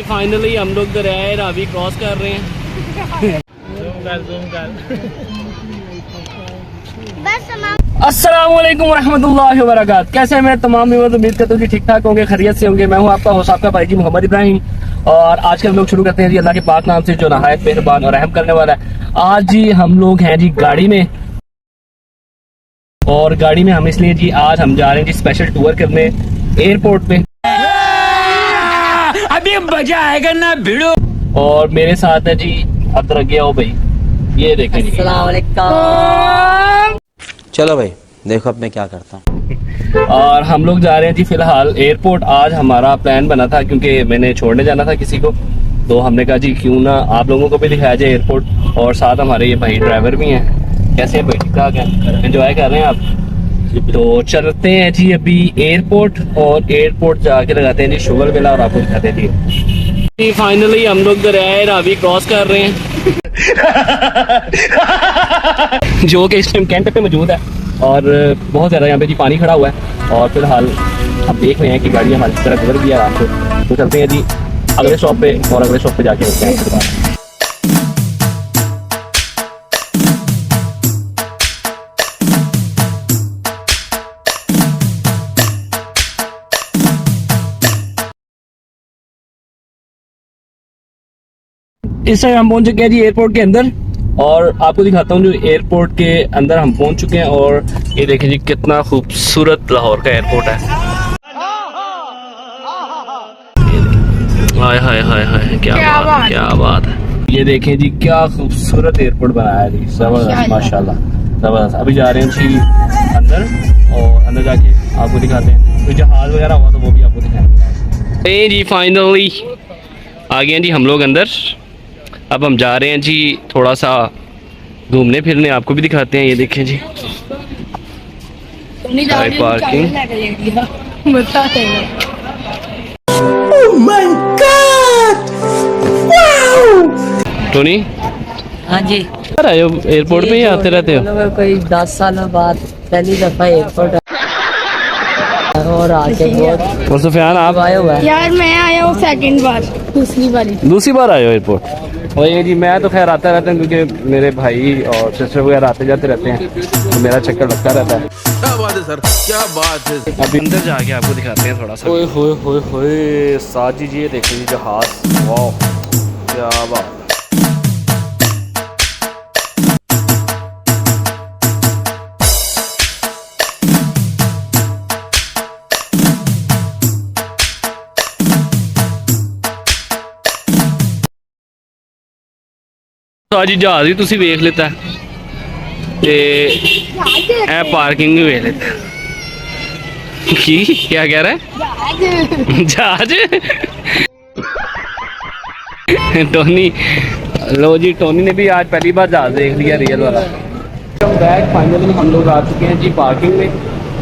Finally हम लोग दरियाए Ravi cross कर रहे हैं। अस्सलाम वालेकुम रहमतुल्लाहि व बरकातहू। कैसे हैं मैं तमाम व्यूअर्स, उम्मीद करता हूँ कि ठीक ठाक होंगे, खैरियत से होंगे। मैं हूँ आपका होस्ट, आपका भाई जी मोहम्मद इब्राहिम। और आज के हम लोग शुरू करते हैं जी अल्लाह के पाक नाम से, जो नहायत मेहरबान और रहम करने वाला है। आज जी हम लोग हैं जी गाड़ी में, और गाड़ी में हम इसलिए जी आज हम जा रहे हैं जी स्पेशल टूर करने एयरपोर्ट पे। अभी मजा आएगा ना भिड़ो। और मेरे साथ है जी अदर गया हो भाई, ये देखें जी। अस्सलाम वालेकुम। चलो भाई देखो अब मैं क्या करता हूँ। और हम लोग जा रहे हैं जी फिलहाल एयरपोर्ट। आज हमारा प्लान बना था क्योंकि मैंने छोड़ने जाना था किसी को, तो हमने कहा जी क्यों ना आप लोगों को भी दिखाया जाए एयरपोर्ट। और साथ हमारे ये भाई ड्राइवर भी हैं। कैसे हैं भाई, ठीक ठाक है, एंजॉय कर रहे हैं आप? तो चलते हैं जी अभी एयरपोर्ट, और एयरपोर्ट जाके लगाते हैं जी शुगर मिला और आपको दिखाते हैं जी। फाइनली हम लोग दरियाए रावी क्रॉस कर रहे हैं जो कि इस टाइम कैंट पे मौजूद है, और बहुत ज़्यादा यहाँ पे जी पानी खड़ा हुआ है। और फिलहाल हम देख रहे हैं कि गाड़ी हमारी तरफ गुजर गई है आराम से। तो चलते हैं जी अगले स्टॉप पे, और अगले स्टॉप पे जाके रुकते हैं। इस टाइम हम पहुंच चुके हैं जी एयरपोर्ट के अंदर, और आपको दिखाता हूँ जो एयरपोर्ट के अंदर हम पहुंच चुके हैं। और ये देखिए जी कितना खूबसूरत लाहौर का एयरपोर्ट है। हाय हाय हाय हाय, क्या बात है। ये देखें जी क्या खूबसूरत एयरपोर्ट बनाया है जी, जबरदस्त माशाल्लाह जबरदस्त। अभी जा रहे हैं जी अंदर, और अंदर जाके आपको दिखाते हैं। तो जहाज वगैरह हुआ तो वो भी आपको दिखाएंगे जी। फाइनली आ गए हैं जी हम लोग अंदर। अब हम जा रहे हैं जी थोड़ा सा घूमने फिरने, आपको भी दिखाते हैं। ये देखें जी पार्किंग। टोनी, हाँ जी, आए हो एयरपोर्ट पे ही आते रहते हो? कोई 10 सालों बाद पहली दफा एयरपोर्ट और आके बहुत। और सुफियान आप आए हुआ है? यार मैं आया हूँ सेकंड बार, दूसरी बार आए हो एयरपोर्ट? और ये जी मैं तो खैर आता रहता हूँ क्योंकि मेरे भाई और सिस्टर वगैरह आते जाते रहते हैं, तो मेरा चक्कर लगता रहता है। क्या बात है सर, क्या बात है। अभी अंदर जाके आपको दिखाते हैं थोड़ा सा। ओए होए होए होए साथ जी, ये देखिए जी जहाज, वाह क्या बात। जी जहाज भी तुसी वेख लेता ते ए पार्किंग भी वेख लेता। की क्या कह रहा है? जहाज टोनी, लो जी टोनी ने भी आज पहली बार जहाज देख लिया रियल वाला। बैक फाइनली हम लोग आ चुके हैं जी पार्किंग में।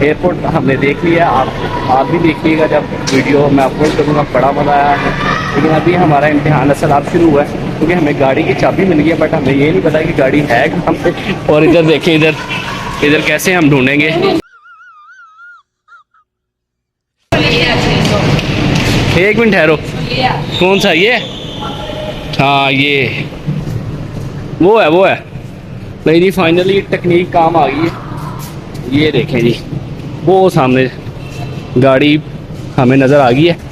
एयरपोर्ट हमने देख लिया, आप भी देखिएगा जब वीडियो मैं अपलोड करूँगा। बड़ा मज़ा आया है, लेकिन अभी हमारा इम्तिहान असल आप शुरू हुआ है क्योंकि हमें गाड़ी की चाबी मिल गई है, बट हमें ये नहीं पता कि गाड़ी है कहाँ पे। और इधर देखें, इधर कैसे हम ढूंढेंगे। एक मिनट ठहरो, कौन सा ये? हाँ ये वो है नहीं जी। फाइनली टेक्निक काम आ गई है। ये देखें जी वो सामने गाड़ी हमें नज़र आ गई है।